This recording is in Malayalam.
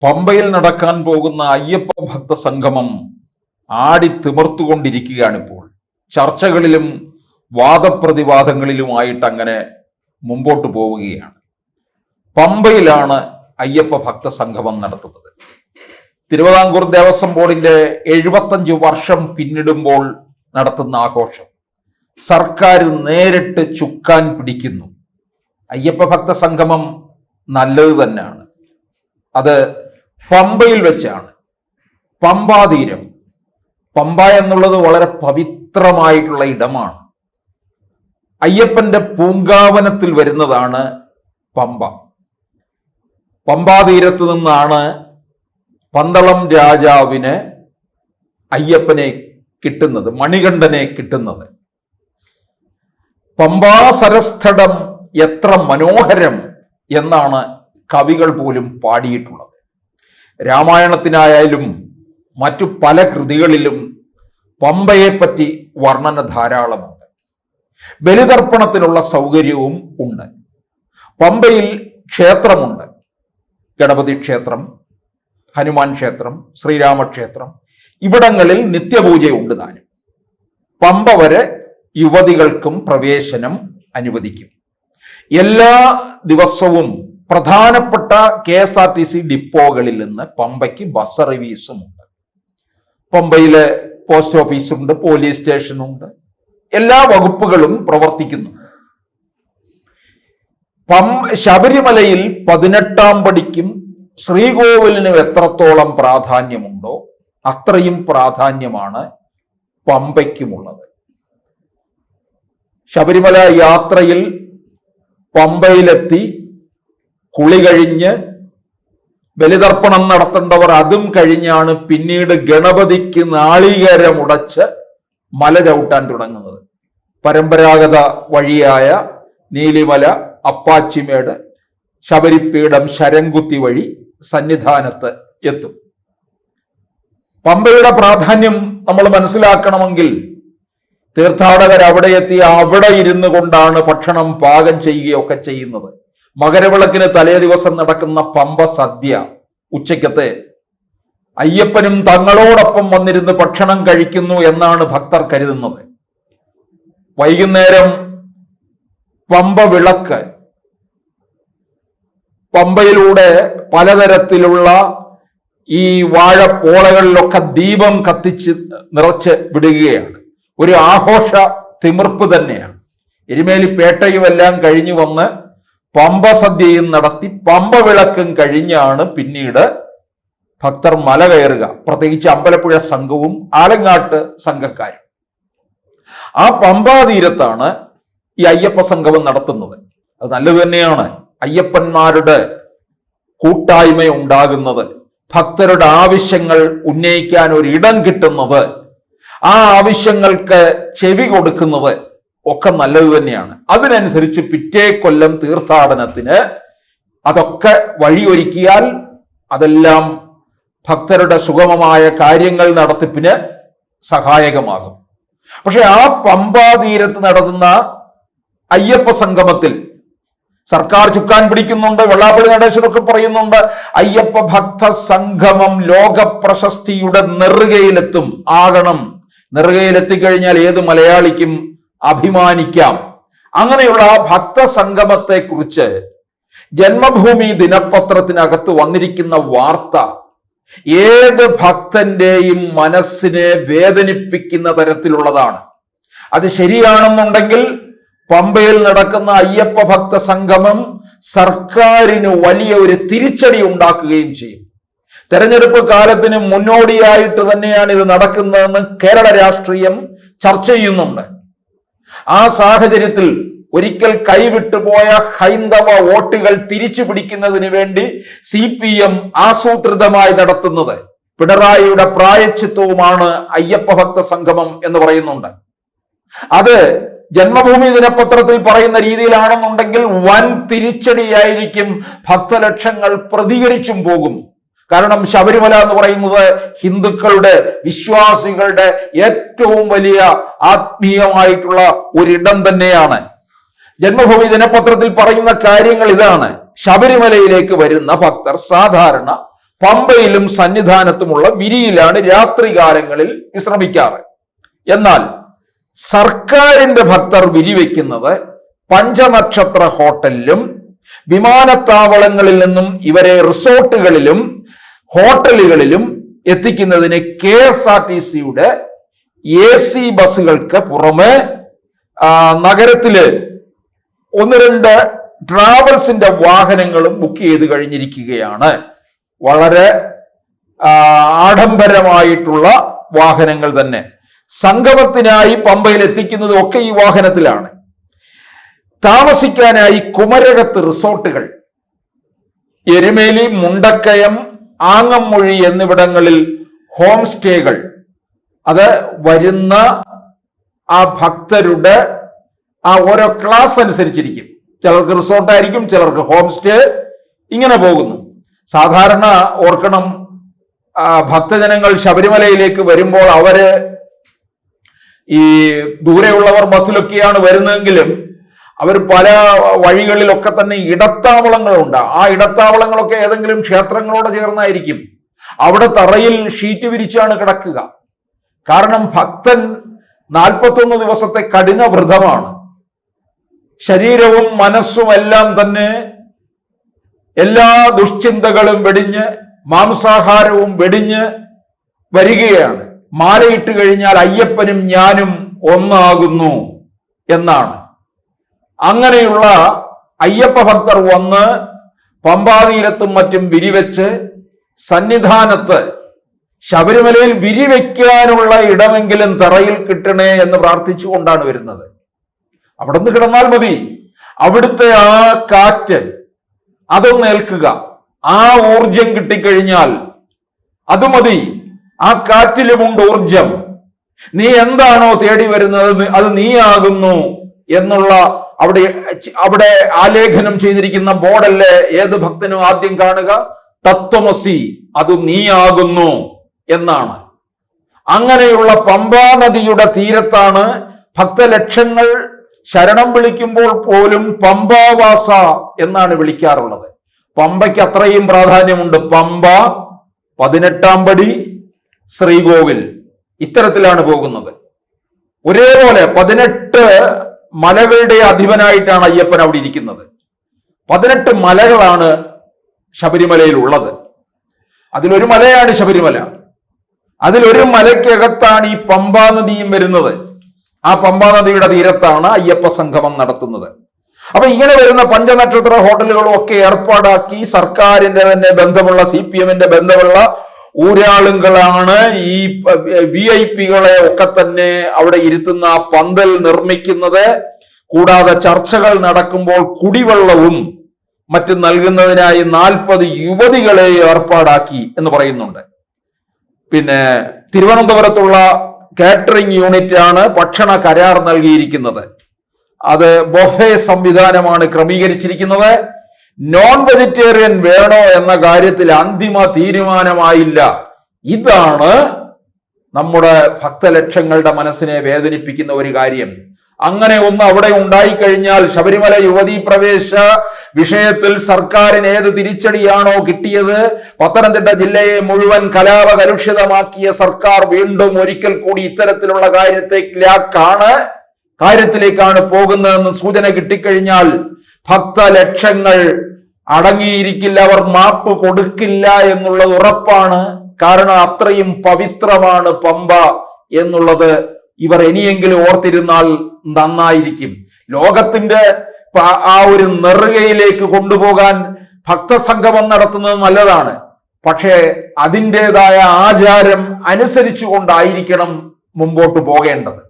പമ്പയിൽ നടക്കാൻ പോകുന്ന അയ്യപ്പ ഭക്ത സംഗമം ആടിത്തിമിർത്തുകൊണ്ടിരിക്കുകയാണ് ഇപ്പോൾ. ചർച്ചകളിലും വാദപ്രതിവാദങ്ങളിലുമായിട്ട് അങ്ങനെ മുമ്പോട്ട് പോവുകയാണ്. പമ്പയിലാണ് അയ്യപ്പ ഭക്ത സംഗമം നടത്തുന്നത്. തിരുവിതാംകൂർ ദേവസ്വം ബോർഡിന്റെ 75 വർഷം പിന്നിടുമ്പോൾ നടത്തുന്ന ആഘോഷം സർക്കാർ നേരിട്ട് ചുക്കാൻ പിടിക്കുന്നു. അയ്യപ്പ ഭക്ത സംഗമം നല്ലത് തന്നെയാണ്. അത് പമ്പയിൽ വെച്ചാണ്. പമ്പാതീരം, പമ്പ എന്നുള്ളത് വളരെ പവിത്രമായിട്ടുള്ള ഇടമാണ്. അയ്യപ്പന്റെ പൂങ്കാവനത്തിൽ വരുന്നതാണ് പമ്പ. പമ്പാതീരത്ത് നിന്നാണ് പന്തളം രാജാവിന് അയ്യപ്പനെ കിട്ടുന്നത്, മണികണ്ഠനെ കിട്ടുന്നത്. പമ്പാ സരസ്ഥടം എത്ര മനോഹരം എന്നാണ് കവികൾ പോലും പാടിയിട്ടുള്ളത്. രാമായണത്തിനായാലും മറ്റു പല കൃതികളിലും പമ്പയെപ്പറ്റി വർണ്ണന ധാരാളമുണ്ട്. ബലിതർപ്പണത്തിനുള്ള സൗകര്യവും ഉണ്ട്. പമ്പയിൽ ക്ഷേത്രമുണ്ട്. ഗണപതി ക്ഷേത്രം, ഹനുമാൻ ക്ഷേത്രം, ശ്രീരാമക്ഷേത്രം, ഇവിടങ്ങളിൽ നിത്യപൂജയുണ്ട് താനും. പമ്പ വരെ യുവതികൾക്കും പ്രവേശനം അനുവദിക്കും. എല്ലാ ദിവസവും പ്രധാനപ്പെട്ട KSRTC ഡിപ്പോകളിൽ നിന്ന് പമ്പയ്ക്ക് ബസ് സർവീസുമുണ്ട്. പമ്പയിലെ പോസ്റ്റ് ഓഫീസുണ്ട്, പോലീസ് സ്റ്റേഷനുണ്ട്, എല്ലാ വകുപ്പുകളും പ്രവർത്തിക്കുന്നു. ശബരിമലയിൽ 18-ാം പടിക്കും ശ്രീകോവിലിനും എത്രത്തോളം പ്രാധാന്യമുണ്ടോ അത്രയും പ്രാധാന്യമാണ് പമ്പയ്ക്കുമുള്ളത്. ശബരിമല യാത്രയിൽ പമ്പയിലെത്തി കുളി കഴിഞ്ഞ് ബലിതർപ്പണം നടത്തേണ്ടവർ അതും കഴിഞ്ഞാണ് പിന്നീട് ഗണപതിക്ക് നാളികേരമുടച്ച് മല ചവിട്ടാൻ തുടങ്ങുന്നത്. പരമ്പരാഗത വഴിയായ നീലിമല, അപ്പാച്ചിമേട്, ശബരിപ്പീഠം, ശരംകുത്തി വഴി സന്നിധാനത്ത് എത്തും. പമ്പയുടെ പ്രാധാന്യം നമ്മൾ മനസ്സിലാക്കണമെങ്കിൽ തീർത്ഥാടകർ അവിടെ എത്തി അവിടെ ഇരുന്നു കൊണ്ടാണ് ഭക്ഷണം പാകം ചെയ്യുകയൊക്കെ ചെയ്യുന്നത്. മകരവിളക്കിന് തലേ ദിവസം നടക്കുന്ന പമ്പ സദ്യ ഉച്ചയ്ക്കത്തെ അയ്യപ്പനും തങ്ങളോടൊപ്പം വന്നിരുന്ന് ഭക്ഷണം കഴിക്കുന്നു എന്നാണ് ഭക്തർ കരുതുന്നത്. വൈകുന്നേരം പമ്പ വിളക്ക്, പമ്പയിലൂടെ പലതരത്തിലുള്ള ഈ വാഴപ്പോളകളിലൊക്കെ ദീപം കത്തിച്ച് നിറച്ച് വിടുകയാണ്. ഒരു ആഘോഷ തിമിർപ്പ് തന്നെയാണ്. എരുമേലിപ്പേട്ടയും എല്ലാം കഴിഞ്ഞു വന്ന് പമ്പ സദ്യയും നടത്തി പമ്പ വിളക്കും കഴിഞ്ഞാണ് പിന്നീട് ഭക്തർ മല കയറുക. പ്രത്യേകിച്ച് അമ്പലപ്പുഴ സംഘവും ആലങ്ങാട്ട് സംഘക്കാരും. ആ പമ്പാതീരത്താണ് ഈ അയ്യപ്പ സംഗമം നടത്തുന്നത്. അത് നല്ലത് തന്നെയാണ്. അയ്യപ്പന്മാരുടെ കൂട്ടായ്മ ഉണ്ടാകുന്നത്, ഭക്തരുടെ ആവശ്യങ്ങൾ ഉന്നയിക്കാൻ ഒരു ഇടം കിട്ടുന്നത്, ആ ആവശ്യങ്ങൾക്ക് ചെവി കൊടുക്കുന്നത് ഒക്കെ നല്ലത് തന്നെയാണ്. അതിനനുസരിച്ച് പിറ്റേ കൊല്ലം തീർത്ഥാടനത്തിന് അതൊക്കെ വഴിയൊരുക്കിയാൽ അതെല്ലാം ഭക്തരുടെ സുഗമമായ കാര്യങ്ങൾ നടത്തിപ്പിന് സഹായകമാകും. പക്ഷെ ആ പമ്പാതീരത്ത് നടത്തുന്ന അയ്യപ്പ സംഗമത്തിൽ സർക്കാർ ചുക്കാൻ പിടിക്കുന്നുണ്ട്. വെള്ളാപ്പള്ളി നടേശനൊക്കെ പറയുന്നുണ്ട്, അയ്യപ്പ ഭക്ത സംഗമം ലോക പ്രശസ്തിയുടെ നെറുകയിലെത്തും ആകണം. നെറുകയിലെത്തിക്കഴിഞ്ഞാൽ ഏത് മലയാളിക്കും അഭിമാനിക്കാം. അങ്ങനെയുള്ള ആ ഭക്ത സംഗമത്തെ കുറിച്ച് ജന്മഭൂമി ദിനപത്രത്തിനകത്ത് വന്നിരിക്കുന്ന വാർത്ത ഏത് ഭക്തന്റെയും മനസ്സിനെ വേദനിപ്പിക്കുന്ന തരത്തിലുള്ളതാണ്. അത് ശരിയാണെന്നുണ്ടെങ്കിൽ പമ്പയിൽ നടക്കുന്ന അയ്യപ്പ ഭക്ത സംഗമം സർക്കാരിന് വലിയ ഒരു തിരിച്ചടി ഉണ്ടാക്കുകയും ചെയ്യും. തെരഞ്ഞെടുപ്പ് കാലത്തിന് മുന്നോടിയായിട്ട് തന്നെയാണ് ഇത് നടക്കുന്നതെന്ന് കേരള രാഷ്ട്രീയം ചർച്ച ചെയ്യുന്നുണ്ട്. ആ സാഹചര്യത്തിൽ ഒരിക്കൽ കൈവിട്ടുപോയ ഹൈന്ദവ വോട്ടുകൾ തിരിച്ചു പിടിക്കുന്നതിന് വേണ്ടി CPM ആസൂത്രിതമായി നടത്തുന്നത് പിണറായിയുടെ പ്രായശ്ചിത്തവുമാണ് അയ്യപ്പ ഭക്ത സംഗമം എന്ന് പറയുന്നുണ്ട്. അത് ജന്മഭൂമി ദിനപത്രത്തിൽ പറയുന്ന രീതിയിലാണെന്നുണ്ടെങ്കിൽ വൻ തിരിച്ചടിയായിരിക്കും. ഭക്തലക്ഷങ്ങൾ പ്രതികരിച്ചും പോകും. കാരണം ശബരിമല എന്ന് പറയുന്നത് ഹിന്ദുക്കളുടെ, വിശ്വാസികളുടെ ഏറ്റവും വലിയ ആത്മീയമായിട്ടുള്ള ഒരിടം തന്നെയാണ്. ജന്മഭൂമി ദിനപത്രത്തിൽ പറയുന്ന കാര്യങ്ങൾ ഇതാണ്. ശബരിമലയിലേക്ക് വരുന്ന ഭക്തർ സാധാരണ പമ്പയിലും സന്നിധാനത്തുമുള്ള വിരിയിലാണ് രാത്രികാലങ്ങളിൽ വിശ്രമിക്കാറ്. എന്നാൽ സർക്കാരിന്റെ ഭക്തർ വിരിവെക്കുന്നത് പഞ്ചനക്ഷത്ര ഹോട്ടലിലും വിമാനത്താവളങ്ങളിൽ നിന്നും ഇവരെ റിസോർട്ടുകളിലും ഹോട്ടലുകളിലും എത്തിക്കുന്നതിന് KSRTCയുടെ AC ബസ്സുകൾക്ക് പുറമെ നഗരത്തില് 1-2 ട്രാവൽസിന്റെ വാഹനങ്ങളും ബുക്ക് ചെയ്ത് കഴിഞ്ഞിരിക്കുകയാണ്. വളരെ ആഡംബരമായിട്ടുള്ള വാഹനങ്ങൾ തന്നെ. സംഗമത്തിനായി പമ്പയിൽ എത്തിക്കുന്നതും ഒക്കെ ഈ വാഹനത്തിലാണ്. താമസിക്കാനായി കുമരകത്ത് റിസോർട്ടുകൾ, എരുമേലി, മുണ്ടക്കയം, ആങ്ങമ്മൊഴി എന്നിവിടങ്ങളിൽ ഹോം സ്റ്റേകൾ. അത് വരുന്ന ആ ഭക്തരുടെ ആ ഓരോ ക്ലാസ് അനുസരിച്ചിരിക്കും. ചിലർക്ക് റിസോർട്ടായിരിക്കും, ചിലർക്ക് ഹോം സ്റ്റേ, ഇങ്ങനെ പോകുന്നു. സാധാരണ ഓർക്കണം, ഭക്തജനങ്ങൾ ശബരിമലയിലേക്ക് വരുമ്പോൾ അവര് ഈ ദൂരെയുള്ളവർ ബസ്സിലൊക്കെയാണ് വരുന്നതെങ്കിലും അവർ പല വഴികളിലൊക്കെ തന്നെ ഇടത്താവളങ്ങളുണ്ട്. ആ ഇടത്താവളങ്ങളൊക്കെ ഏതെങ്കിലും ക്ഷേത്രങ്ങളോട് ചേർന്നായിരിക്കും. അവിടെ തറയിൽ ഷീറ്റ് വിരിച്ചാണ് കിടക്കുക. കാരണം ഭക്തൻ 41 ദിവസത്തെ കഠിന വ്രതമാണ്. ശരീരവും മനസ്സും എല്ലാം തന്നെ എല്ലാ ദുശ്ചിന്തകളും വെടിഞ്ഞ് മാംസാഹാരവും വെടിഞ്ഞ് വരികയാണ്. മാലയിട്ട് കഴിഞ്ഞാൽ അയ്യപ്പനും ഞാനും ഒന്നാകുന്നു എന്നാണ്. അങ്ങനെയുള്ള അയ്യപ്പ ഭക്തർ വന്ന് പമ്പാതീരത്തും മറ്റും വിരിവെച്ച് സന്നിധാനത്ത് ശബരിമലയിൽ വിരിവെക്കാനുള്ള ഇടമെങ്കിലും തറയിൽ കിട്ടണേ എന്ന് പ്രാർത്ഥിച്ചുകൊണ്ടാണ് വരുന്നത്. അവിടെ നിന്ന് കിടന്നാൽ മതി. അവിടുത്തെ ആ കാറ്റ് അതൊന്ന് ഏൽക്കുക. ആ ഊർജം കിട്ടിക്കഴിഞ്ഞാൽ അത് മതി. ആ കാറ്റിലുമുണ്ട് ഊർജം. നീ എന്താണോ തേടി വരുന്നത് അത് നീയാകുന്നു എന്നുള്ള അവിടെ ആലേഖനം ചെയ്തിരിക്കുന്ന ബോർഡല്ലേ ഏത് ഭക്തനും ആദ്യം കാണുക? തത്വമസി, അത് നീയാകുന്നു എന്നാണ്. അങ്ങനെയുള്ള പമ്പാ നദിയുടെ തീരത്താണ് ഭക്തലക്ഷങ്ങൾ ശരണം വിളിക്കുമ്പോൾ പോലും പമ്പാവാസ എന്നാണ് വിളിക്കാറുള്ളത്. പമ്പയ്ക്ക് അത്രയും പ്രാധാന്യമുണ്ട്. പമ്പ, 18-ാം പടി, ശ്രീകോവിൽ, ഇത്തരത്തിലാണ് പോകുന്നത്. ഒരേപോലെ 18 മലകളുടെ അധിപനായിട്ടാണ് അയ്യപ്പൻ അവിടെ ഇരിക്കുന്നത്. 18 മലകളാണ് ശബരിമലയിൽ ഉള്ളത്. അതിലൊരു മലയാണ് ശബരിമല. അതിലൊരു മലയ്ക്കകത്താണ് ഈ പമ്പാ നദിയും വരുന്നത്. ആ പമ്പാ നദിയുടെ തീരത്താണ് അയ്യപ്പ സംഗമം നടത്തുന്നത്. അപ്പൊ ഇങ്ങനെ വരുന്ന പഞ്ചനക്ഷത്ര ഹോട്ടലുകളും ഒക്കെ ഏർപ്പാടാക്കി സർക്കാരിന്റെ തന്നെ ബന്ധമുള്ള CPM-ന്റെ ബന്ധമുള്ള ഊരാളുകളാണ് ഈ VIP-കളെ ഒക്കെ തന്നെ അവിടെ ഇരുത്തുന്ന ആ പന്തൽ നിർമ്മിക്കുന്നത്. കൂടാതെ ചർച്ചകൾ നടക്കുമ്പോൾ കുടിവെള്ളവും മറ്റും നൽകുന്നതിനായി 40 യുവതികളെ ഏർപ്പാടാക്കി എന്ന് പറയുന്നുണ്ട്. പിന്നെ തിരുവനന്തപുരത്തുള്ള കാറ്ററിംഗ് യൂണിറ്റ് ആണ് ഭക്ഷണ കരാർ നൽകിയിരിക്കുന്നത്. അത് ബൊഫേ സംവിധാനമാണ് ക്രമീകരിച്ചിരിക്കുന്നത്. നോൺ വെജിറ്റേറിയൻ വേണോ എന്ന കാര്യത്തിൽ അന്തിമ തീരുമാനമായില്ല. ഇതാണ് നമ്മുടെ ഭക്തലക്ഷങ്ങളുടെ മനസ്സിനെ വേദനിപ്പിക്കുന്ന ഒരു കാര്യം. അങ്ങനെ ഒന്ന് അവിടെ ഉണ്ടായിക്കഴിഞ്ഞാൽ ശബരിമല യുവതീ പ്രവേശ വിഷയത്തിൽ സർക്കാരിന് ഏത് തിരിച്ചടിയാണോ കിട്ടിയത്, പത്തനംതിട്ട ജില്ലയെ മുഴുവൻ കലാപകലുഷിതമാക്കിയ സർക്കാർ വീണ്ടും ഒരിക്കൽ കൂടി ഇത്തരത്തിലുള്ള കാര്യത്തിലേക്കാണ് പോകുന്നതെന്ന് സൂചന കിട്ടിക്കഴിഞ്ഞാൽ ഭക്തലക്ഷങ്ങൾ അടങ്ങിയിരിക്കില്ല, അവർ മാപ്പ് കൊടുക്കില്ല എന്നുള്ളത് ഉറപ്പാണ്. കാരണം അത്രയും പവിത്രമാണ് പമ്പ എന്നുള്ളത് ഇവർ ഇനിയെങ്കിലും ഓർത്തിരുന്നാൽ നന്നായിരിക്കും. ലോകത്തിന്റെ ആ ഒരു നെറുകയിലേക്ക് കൊണ്ടുപോകാൻ ഭക്തസംഗമം നടത്തുന്നത് നല്ലതാണ്. പക്ഷേ അതിൻ്റെതായ ആചാരം അനുസരിച്ചുകൊണ്ടായിരിക്കണം മുമ്പോട്ട് പോകേണ്ടത്.